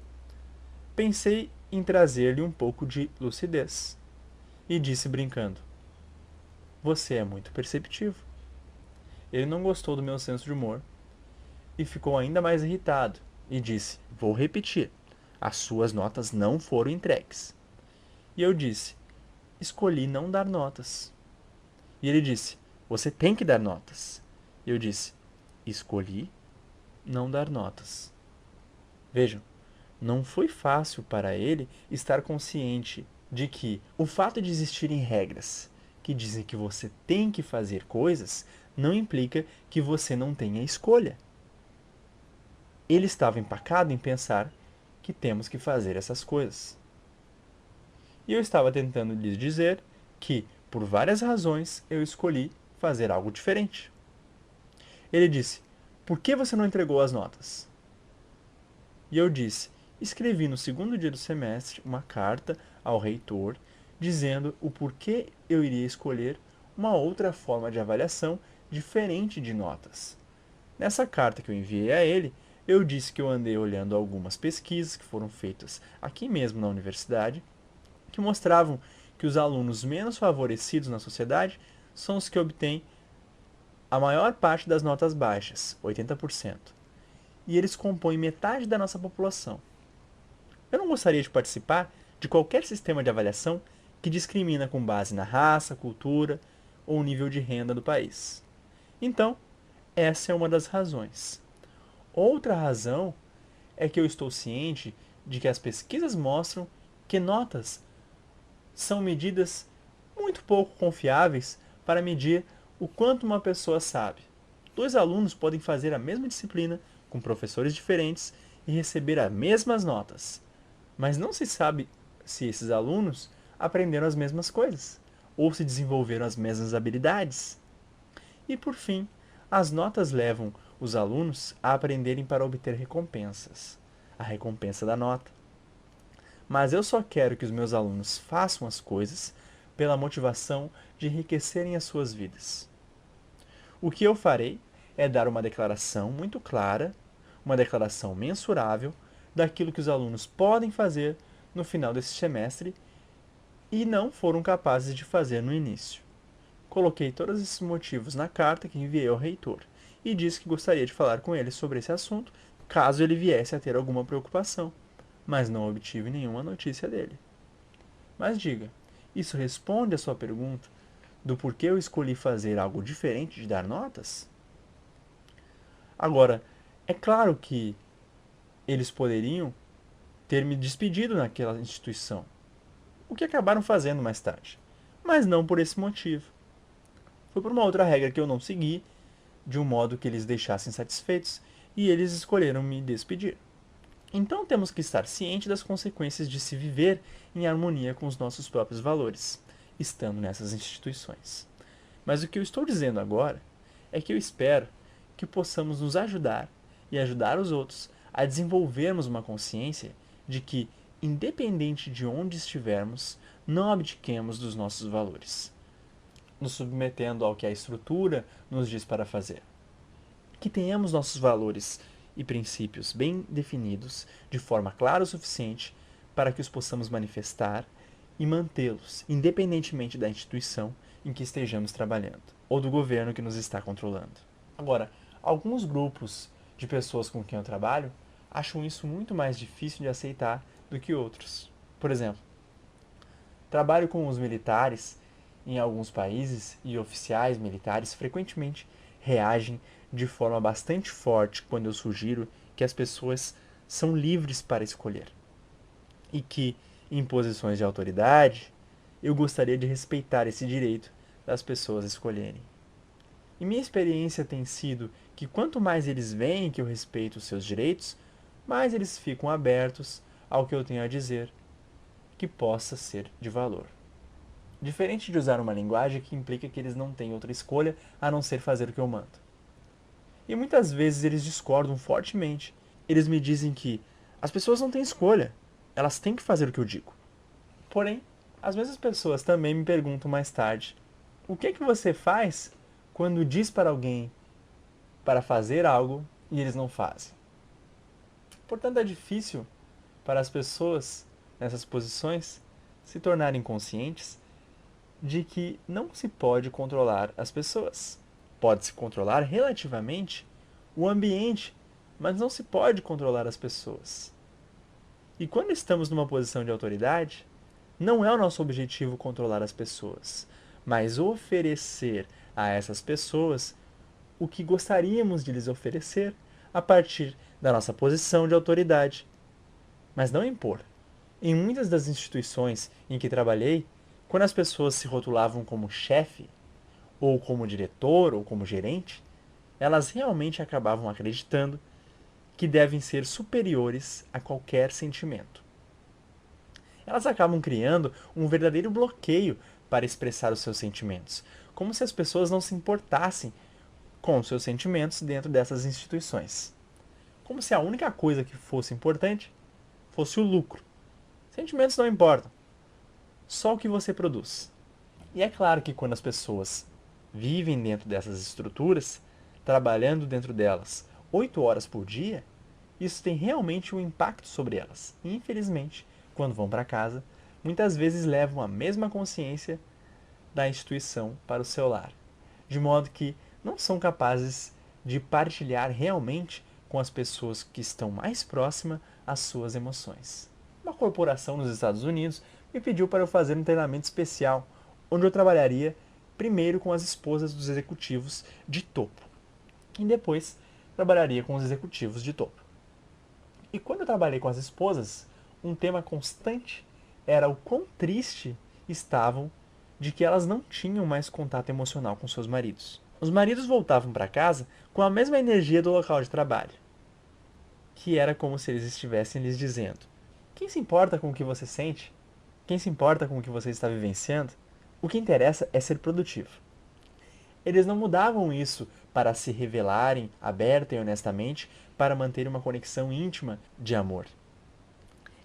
pensei em trazer-lhe um pouco de lucidez e disse brincando: você é muito perceptivo. Ele não gostou do meu senso de humor e ficou ainda mais irritado e disse: vou repetir, as suas notas não foram entregues. E eu disse: escolhi não dar notas. E ele disse: você tem que dar notas. E eu disse: escolhi não dar notas. Vejam, não foi fácil para ele estar consciente de que o fato de existirem regras que dizem que você tem que fazer coisas não implica que você não tenha escolha. Ele estava empacado em pensar que temos que fazer essas coisas. E eu estava tentando lhes dizer que, por várias razões, eu escolhi fazer algo diferente. Ele disse: por que você não entregou as notas? E eu disse: escrevi no segundo dia do semestre uma carta ao reitor dizendo o porquê eu iria escolher uma outra forma de avaliação diferente de notas. Nessa carta que eu enviei a ele, eu disse que eu andei olhando algumas pesquisas que foram feitas aqui mesmo na universidade, que mostravam que os alunos menos favorecidos na sociedade são os que obtêm a maior parte das notas baixas, 80%. E eles compõem metade da nossa população. Eu não gostaria de participar de qualquer sistema de avaliação que discrimina com base na raça, cultura ou nível de renda do país. Então, essa é uma das razões. Outra razão é que eu estou ciente de que as pesquisas mostram que notas são medidas muito pouco confiáveis para medir o quanto uma pessoa sabe. Dois alunos podem fazer a mesma disciplina com professores diferentes e receber as mesmas notas, mas não se sabe se esses alunos aprenderam as mesmas coisas ou se desenvolveram as mesmas habilidades. E por fim, as notas levam os alunos a aprenderem para obter recompensas, a recompensa da nota. Mas eu só quero que os meus alunos façam as coisas pela motivação de enriquecerem as suas vidas. O que eu farei é dar uma declaração muito clara, uma declaração mensurável daquilo que os alunos podem fazer no final desse semestre e não foram capazes de fazer no início. Coloquei todos esses motivos na carta que enviei ao reitor e disse que gostaria de falar com ele sobre esse assunto, caso ele viesse a ter alguma preocupação, mas não obtive nenhuma notícia dele. Mas diga, isso responde à sua pergunta do porquê eu escolhi fazer algo diferente de dar notas? Agora, é claro que eles poderiam ter me despedido naquela instituição, o que acabaram fazendo mais tarde, mas não por esse motivo. Foi por uma outra regra que eu não segui, de um modo que eles deixassem satisfeitos, e eles escolheram me despedir. Então temos que estar cientes das consequências de se viver em harmonia com os nossos próprios valores, estando nessas instituições. Mas o que eu estou dizendo agora é que eu espero que possamos nos ajudar e ajudar os outros a desenvolvermos uma consciência de que, independente de onde estivermos, não abdiquemos dos nossos valores, nos submetendo ao que a estrutura nos diz para fazer. Que tenhamos nossos valores e princípios bem definidos, de forma clara o suficiente para que os possamos manifestar e mantê-los, independentemente da instituição em que estejamos trabalhando, ou do governo que nos está controlando. Agora, alguns grupos de pessoas com quem eu trabalho acham isso muito mais difícil de aceitar do que outros. Por exemplo, trabalho com os militares em alguns países e oficiais militares frequentemente reagem de forma bastante forte quando eu sugiro que as pessoas são livres para escolher e que, em posições de autoridade, eu gostaria de respeitar esse direito das pessoas escolherem. E minha experiência tem sido que quanto mais eles veem que eu respeito os seus direitos, mais eles ficam abertos ao que eu tenho a dizer que possa ser de valor. Diferente de usar uma linguagem que implica que eles não têm outra escolha a não ser fazer o que eu mando. E muitas vezes eles discordam fortemente. Eles me dizem que as pessoas não têm escolha, elas têm que fazer o que eu digo. Porém, as mesmas pessoas também me perguntam mais tarde: o que é que você faz quando diz para alguém para fazer algo e eles não fazem? Portanto, é difícil para as pessoas nessas posições se tornarem conscientes de que não se pode controlar as pessoas. Pode-se controlar relativamente o ambiente, mas não se pode controlar as pessoas. E quando estamos numa posição de autoridade, não é o nosso objetivo controlar as pessoas, mas oferecer a essas pessoas o que gostaríamos de lhes oferecer a partir da nossa posição de autoridade, mas não impor. Em muitas das instituições em que trabalhei, quando as pessoas se rotulavam como chefe, ou como diretor, ou como gerente, elas realmente acabavam acreditando que devem ser superiores a qualquer sentimento. Elas acabam criando um verdadeiro bloqueio para expressar os seus sentimentos, como se as pessoas não se importassem com os seus sentimentos dentro dessas instituições. Como se a única coisa que fosse importante fosse o lucro. Sentimentos não importam, só o que você produz. E é claro que quando as pessoas vivem dentro dessas estruturas, trabalhando dentro delas 8 horas por dia, isso tem realmente um impacto sobre elas. E, infelizmente, quando vão para casa, muitas vezes levam a mesma consciência da instituição para o seu lar, de modo que não são capazes de partilhar realmente com as pessoas que estão mais próximas às suas emoções. Uma corporação nos Estados Unidos me pediu para eu fazer um treinamento especial, onde eu trabalharia primeiro com as esposas dos executivos de topo, e depois trabalharia com os executivos de topo. E quando eu trabalhei com as esposas, um tema constante era o quão triste estavam de que elas não tinham mais contato emocional com seus maridos. Os maridos voltavam para casa com a mesma energia do local de trabalho, que era como se eles estivessem lhes dizendo: quem se importa com o que você sente? Quem se importa com o que você está vivenciando? O que interessa é ser produtivo. Eles não mudavam isso para se revelarem aberta e honestamente para manter uma conexão íntima de amor.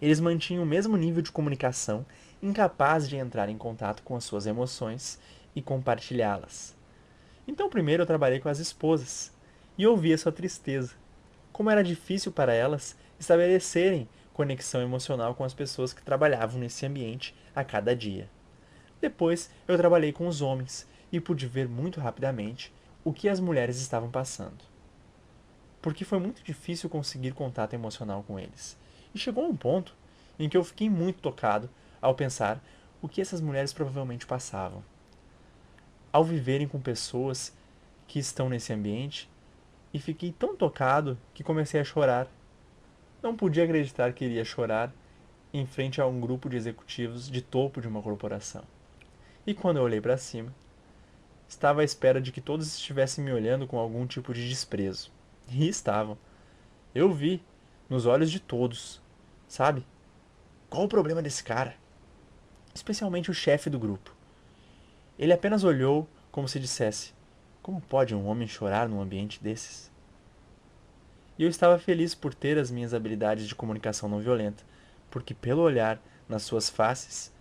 Eles mantinham o mesmo nível de comunicação, incapaz de entrar em contato com as suas emoções e compartilhá-las. Então primeiro eu trabalhei com as esposas e ouvi a sua tristeza. Como era difícil para elas estabelecerem conexão emocional com as pessoas que trabalhavam nesse ambiente a cada dia. Depois eu trabalhei com os homens e pude ver muito rapidamente o que as mulheres estavam passando. Porque foi muito difícil conseguir contato emocional com eles. E chegou um ponto em que eu fiquei muito tocado ao pensar o que essas mulheres provavelmente passavam. Ao viverem com pessoas que estão nesse ambiente, e fiquei tão tocado que comecei a chorar. Não podia acreditar que iria chorar em frente a um grupo de executivos de topo de uma corporação. E quando eu olhei para cima, estava à espera de que todos estivessem me olhando com algum tipo de desprezo. E estavam. Eu vi, nos olhos de todos. Sabe? Qual o problema desse cara? Especialmente o chefe do grupo. Ele apenas olhou como se dissesse: Como pode um homem chorar num ambiente desses? E eu estava feliz por ter as minhas habilidades de comunicação não violenta, porque pelo olhar nas suas faces,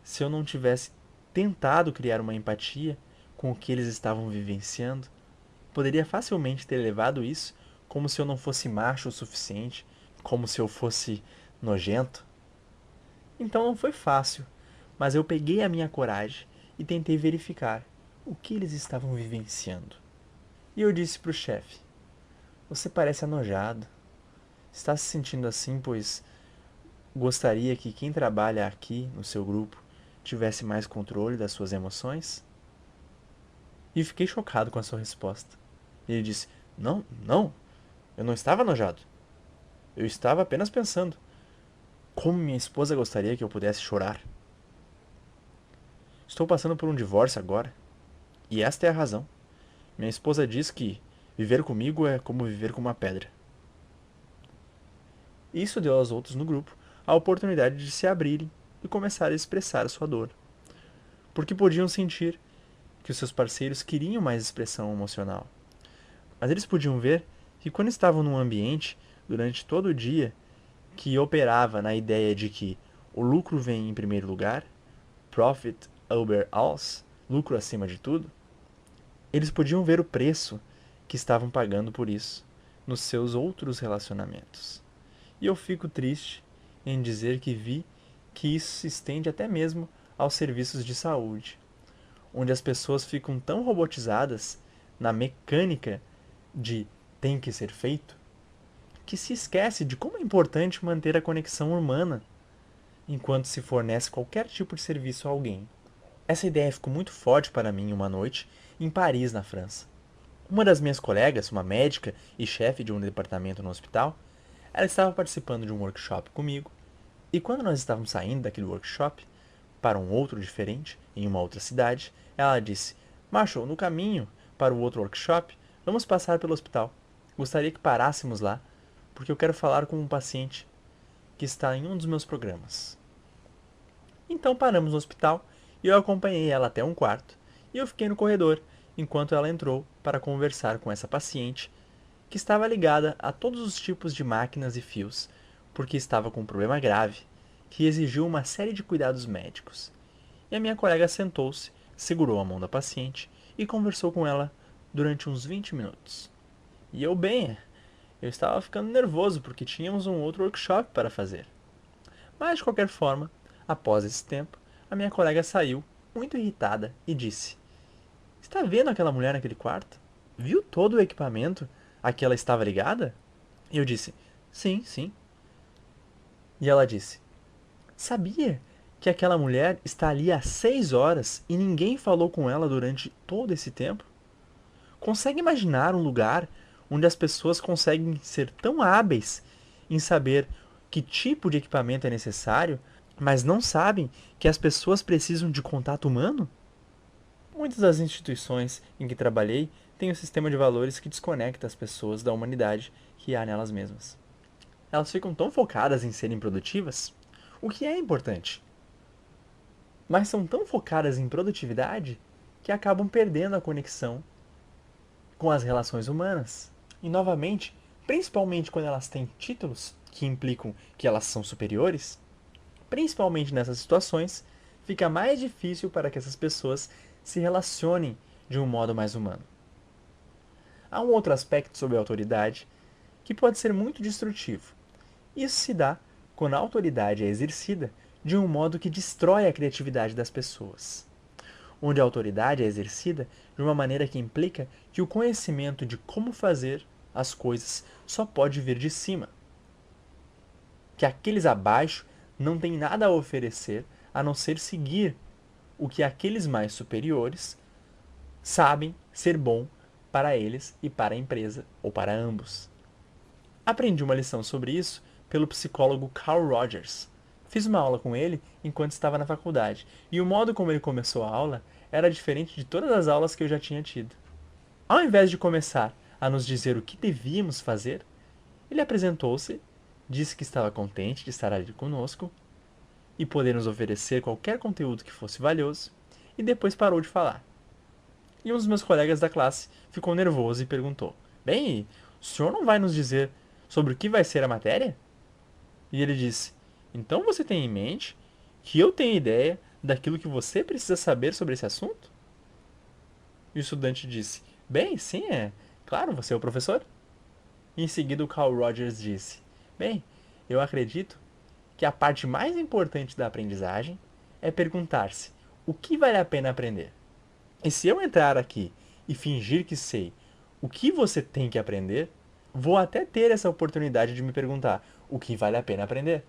se eu não tivesse tentado criar uma empatia com o que eles estavam vivenciando, poderia facilmente ter levado isso como se eu não fosse macho o suficiente, como se eu fosse nojento. Então não foi fácil, mas eu peguei a minha coragem e tentei verificar o que eles estavam vivenciando. E eu disse para o chefe: você parece anojado. Está se sentindo assim, pois gostaria que quem trabalha aqui no seu grupo tivesse mais controle das suas emoções? E fiquei chocado com a sua resposta. Ele disse: não, não, eu não estava anojado. Eu estava apenas pensando como minha esposa gostaria que eu pudesse chorar. Estou passando por um divórcio agora, e esta é a razão. Minha esposa diz que viver comigo é como viver com uma pedra. Isso deu aos outros no grupo a oportunidade de se abrirem e começar a expressar a sua dor, porque podiam sentir que os seus parceiros queriam mais expressão emocional. Mas eles podiam ver que quando estavam num ambiente, durante todo o dia, que operava na ideia de que o lucro vem em primeiro lugar, profit over alles, lucro acima de tudo, eles podiam ver o preço que estavam pagando por isso nos seus outros relacionamentos. E eu fico triste em dizer que vi que isso se estende até mesmo aos serviços de saúde, onde as pessoas ficam tão robotizadas na mecânica de tem que ser feito, que se esquece de como é importante manter a conexão humana enquanto se fornece qualquer tipo de serviço a alguém. Essa ideia ficou muito forte para mim uma noite em Paris, na França. Uma das minhas colegas, uma médica e chefe de um departamento no hospital, ela estava participando de um workshop comigo, e quando nós estávamos saindo daquele workshop para um outro diferente, em uma outra cidade, ela disse: Marshall, no caminho para o outro workshop, vamos passar pelo hospital. Gostaria que parássemos lá, porque eu quero falar com um paciente que está em um dos meus programas. Então paramos no hospital e eu acompanhei ela até um quarto, e eu fiquei no corredor enquanto ela entrou para conversar com essa paciente que estava ligada a todos os tipos de máquinas e fios, porque estava com um problema grave que exigiu uma série de cuidados médicos. E a minha colega sentou-se, segurou a mão da paciente e conversou com ela durante uns 20 minutos. E eu estava ficando nervoso porque tínhamos um outro workshop para fazer. Mas, de qualquer forma, após esse tempo, a minha colega saiu, muito irritada, e disse: está vendo aquela mulher naquele quarto? Viu todo o equipamento a que ela estava ligada? E eu disse: sim, sim. E ela disse: sabia que aquela mulher está ali há 6 horas e ninguém falou com ela durante todo esse tempo? Consegue imaginar um lugar onde as pessoas conseguem ser tão hábeis em saber que tipo de equipamento é necessário, mas não sabem que as pessoas precisam de contato humano? Muitas das instituições em que trabalhei têm um sistema de valores que desconecta as pessoas da humanidade que há nelas mesmas. Elas ficam tão focadas em serem produtivas, o que é importante, mas são tão focadas em produtividade que acabam perdendo a conexão com as relações humanas. E novamente, principalmente quando elas têm títulos que implicam que elas são superiores, principalmente nessas situações, fica mais difícil para que essas pessoas se relacionem de um modo mais humano. Há um outro aspecto sobre a autoridade que pode ser muito destrutivo. Isso se dá quando a autoridade é exercida de um modo que destrói a criatividade das pessoas, onde a autoridade é exercida de uma maneira que implica que o conhecimento de como fazer as coisas só pode vir de cima, que aqueles abaixo não têm nada a oferecer a não ser seguir o que aqueles mais superiores sabem ser bom para eles e para a empresa, ou para ambos. Aprendi uma lição sobre isso pelo psicólogo Carl Rogers. Fiz uma aula com ele enquanto estava na faculdade, e o modo como ele começou a aula era diferente de todas as aulas que eu já tinha tido. Ao invés de começar a nos dizer o que devíamos fazer, ele apresentou-se, disse que estava contente de estar ali conosco e poder nos oferecer qualquer conteúdo que fosse valioso, e depois parou de falar. E um dos meus colegas da classe ficou nervoso e perguntou: Bem, o senhor não vai nos dizer sobre o que vai ser a matéria? E ele disse: Então você tem em mente que eu tenho ideia daquilo que você precisa saber sobre esse assunto? E o estudante disse: Bem, sim, claro, você é o professor. E em seguida o Carl Rogers disse: Bem, eu acredito que a parte mais importante da aprendizagem é perguntar-se o que vale a pena aprender. E se eu entrar aqui e fingir que sei o que você tem que aprender, vou até ter essa oportunidade de me perguntar o que vale a pena aprender.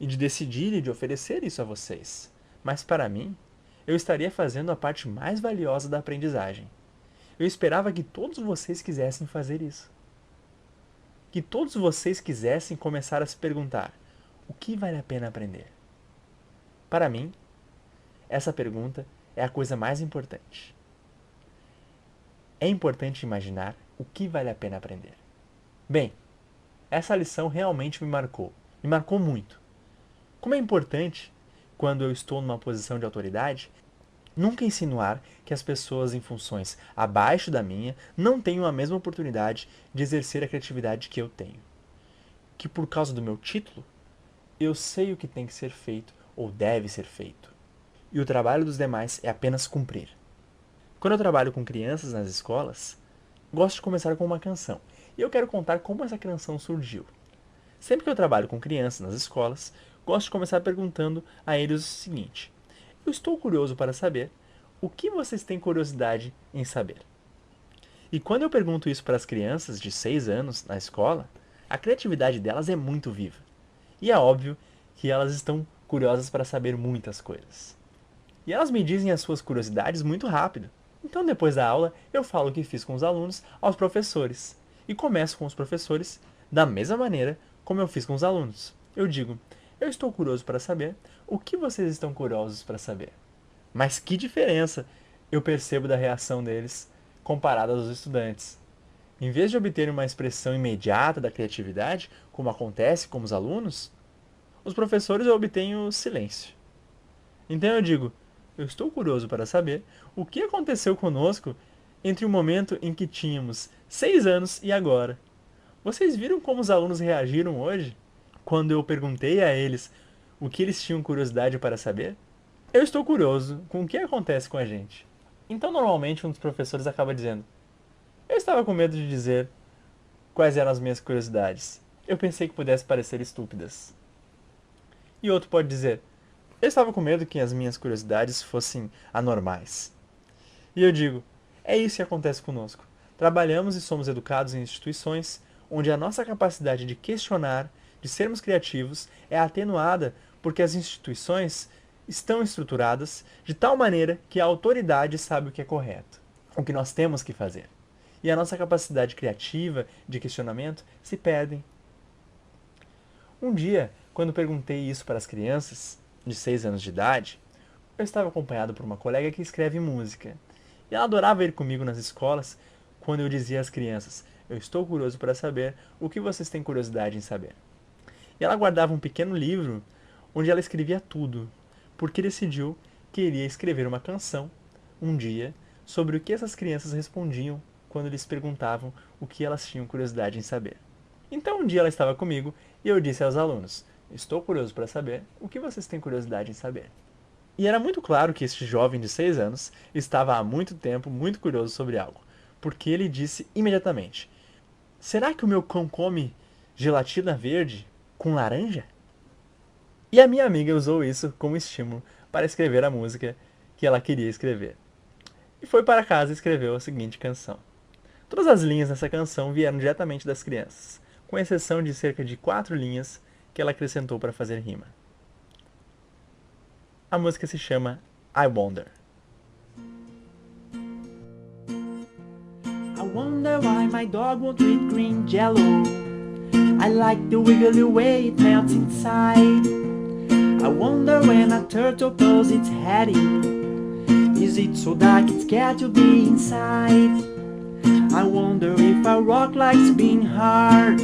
E de decidir e de oferecer isso a vocês. Mas para mim, eu estaria fazendo a parte mais valiosa da aprendizagem. Eu esperava que todos vocês quisessem fazer isso. Que todos vocês quisessem começar a se perguntar: o que vale a pena aprender? Para mim, essa pergunta é a coisa mais importante. É importante imaginar o que vale a pena aprender. Bem, essa lição realmente me marcou muito. Como é importante, quando eu estou numa posição de autoridade, nunca insinuar que as pessoas em funções abaixo da minha não tenham a mesma oportunidade de exercer a criatividade que eu tenho. Que por causa do meu título, eu sei o que tem que ser feito ou deve ser feito. E o trabalho dos demais é apenas cumprir. Quando eu trabalho com crianças nas escolas, gosto de começar com uma canção. E eu quero contar como essa canção surgiu. Sempre que eu trabalho com crianças nas escolas, gosto de começar perguntando a eles o seguinte: eu estou curioso para saber o que vocês têm curiosidade em saber. E quando eu pergunto isso para as crianças de 6 anos na escola, a criatividade delas é muito viva. E é óbvio que elas estão curiosas para saber muitas coisas. E elas me dizem as suas curiosidades muito rápido. Então, depois da aula, eu falo o que fiz com os alunos aos professores. E começo com os professores da mesma maneira como eu fiz com os alunos. Eu digo: eu estou curioso para saber o que vocês estão curiosos para saber. Mas que diferença eu percebo da reação deles comparada aos estudantes. Em vez de obter uma expressão imediata da criatividade, como acontece com os alunos, os professores obtêm o silêncio. Então eu digo: eu estou curioso para saber o que aconteceu conosco entre o momento em que tínhamos 6 anos e agora. Vocês viram como os alunos reagiram hoje, quando eu perguntei a eles o que eles tinham curiosidade para saber? Eu estou curioso com o que acontece com a gente. Então, normalmente, um dos professores acaba dizendo: eu estava com medo de dizer quais eram as minhas curiosidades. Eu pensei que pudesse parecer estúpidas. E outro pode dizer: eu estava com medo que as minhas curiosidades fossem anormais. E eu digo: é isso que acontece conosco. Trabalhamos e somos educados em instituições onde a nossa capacidade de questionar, de sermos criativos, é atenuada porque as instituições estão estruturadas de tal maneira que a autoridade sabe o que é correto, o que nós temos que fazer. E a nossa capacidade criativa de questionamento se perdem. Um dia, quando perguntei isso para as crianças de 6 anos de idade, eu estava acompanhado por uma colega que escreve música. E ela adorava ir comigo nas escolas quando eu dizia às crianças: eu estou curioso para saber o que vocês têm curiosidade em saber. E ela guardava um pequeno livro onde ela escrevia tudo, porque decidiu que iria escrever uma canção, um dia, sobre o que essas crianças respondiam quando lhes perguntavam o que elas tinham curiosidade em saber. Então um dia ela estava comigo e eu disse aos alunos: estou curioso para saber o que vocês têm curiosidade em saber. E era muito claro que este jovem de 6 anos estava há muito tempo muito curioso sobre algo, porque ele disse imediatamente: será que o meu cão come gelatina verde com laranja? E a minha amiga usou isso como estímulo para escrever a música que ela queria escrever. E foi para casa e escreveu a seguinte canção. Todas as linhas dessa canção vieram diretamente das crianças, com exceção de cerca de 4 linhas que ela acrescentou para fazer rima. A música se chama I Wonder. I wonder why my dog won't eat green jello. I like the wiggly way it melts inside. I wonder when a turtle pulls its head in. Is it so dark it's scared to be inside? I wonder if a rock likes being hard.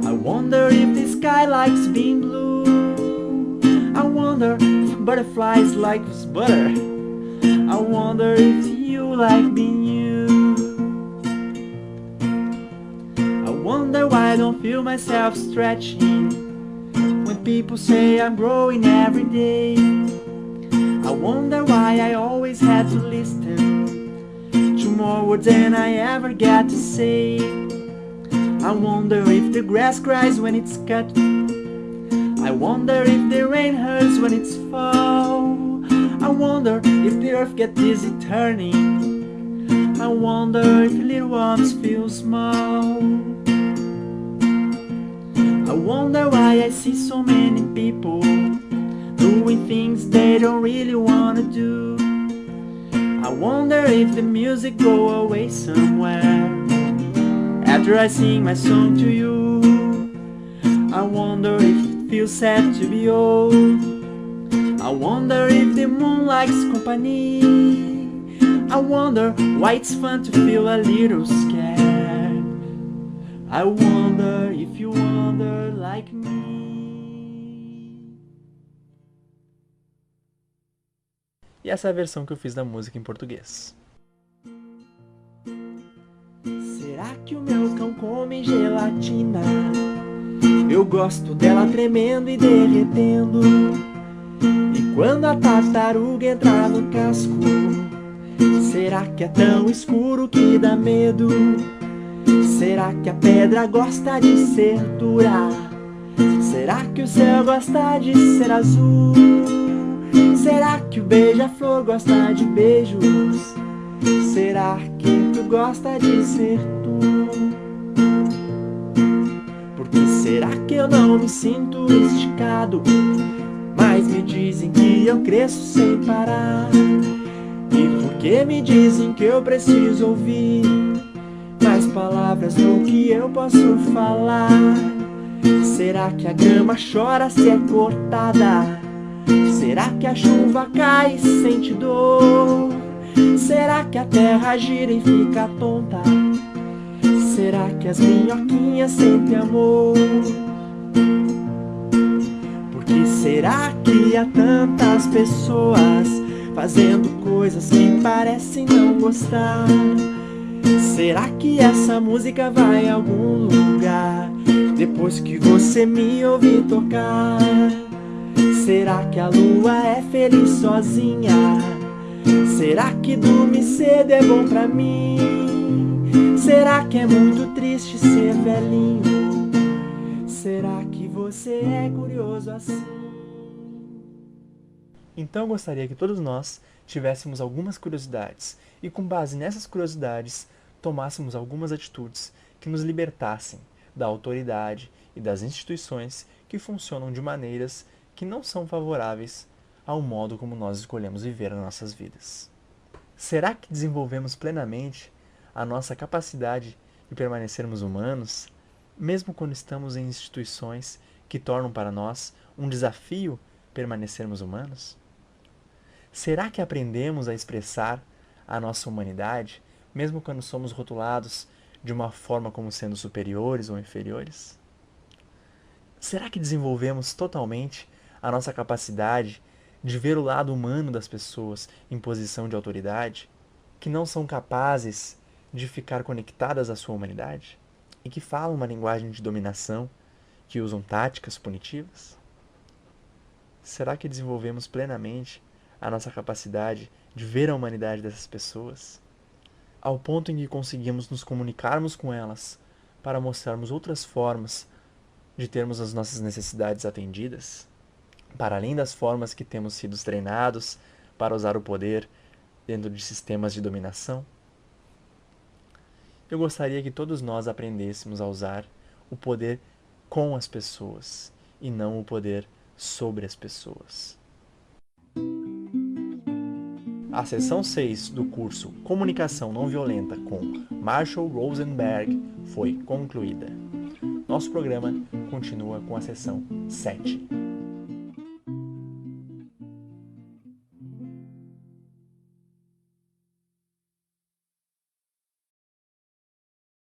I wonder if the sky likes being blue. I wonder if butterflies like butter. I wonder if you people like being you. I wonder why I don't feel myself stretching when people say I'm growing every day. I wonder why I always had to listen to more words than I ever get to say. I wonder if the grass cries when it's cut. I wonder if the rain hurts when it's fall. I wonder if the earth gets dizzy turning. I wonder if little ones feel small. I wonder why I see so many people doing things they don't really want to do. I wonder if the music go away somewhere after I sing my song to you. I wonder if it feels sad to be old. I wonder if the moon likes company. I wonder why it's fun to feel a little scared. I wonder if you wonder like me. E essa é a versão que eu fiz da música em português. Será que o meu cão come gelatina? Eu gosto dela tremendo e derretendo. E quando a tartaruga entra no casco, será que é tão escuro que dá medo? Será que a pedra gosta de ser dura? Será que o céu gosta de ser azul? Será que o beija-flor gosta de beijos? Será que tu gosta de ser tu? Por que será que eu não me sinto esticado? Mas me dizem que eu cresço sem parar. E por que me dizem que eu preciso ouvir mais palavras do que eu posso falar? Será que a grama chora se é cortada? Será que a chuva cai e sente dor? Será que a terra gira e fica tonta? Será que as minhoquinhas sentem amor? Por que será que há tantas pessoas fazendo coisas que parecem não gostar? Será que essa música vai a algum lugar depois que você me ouvir tocar? Será que a lua é feliz sozinha? Será que dormir cedo é bom pra mim? Será que é muito triste ser velhinho? Será que você é curioso assim? Então eu gostaria que todos nós tivéssemos algumas curiosidades e, com base nessas curiosidades, tomássemos algumas atitudes que nos libertassem da autoridade e das instituições que funcionam de maneiras que não são favoráveis ao modo como nós escolhemos viver as nossas vidas. Será que desenvolvemos plenamente a nossa capacidade de permanecermos humanos, mesmo quando estamos em instituições que tornam para nós um desafio permanecermos humanos? Será que aprendemos a expressar a nossa humanidade, mesmo quando somos rotulados de uma forma como sendo superiores ou inferiores? Será que desenvolvemos totalmente a nossa capacidade de ver o lado humano das pessoas em posição de autoridade, que não são capazes de ficar conectadas à sua humanidade e que falam uma linguagem de dominação, que usam táticas punitivas? Será que desenvolvemos plenamente a nossa capacidade de ver a humanidade dessas pessoas, ao ponto em que conseguimos nos comunicarmos com elas para mostrarmos outras formas de termos as nossas necessidades atendidas, para além das formas que temos sido treinados para usar o poder dentro de sistemas de dominação? Eu gostaria que todos nós aprendêssemos a usar o poder com as pessoas e não o poder sobre as pessoas. A sessão 6 do curso Comunicação Não Violenta com Marshall Rosenberg foi concluída. Nosso programa continua com a sessão 7.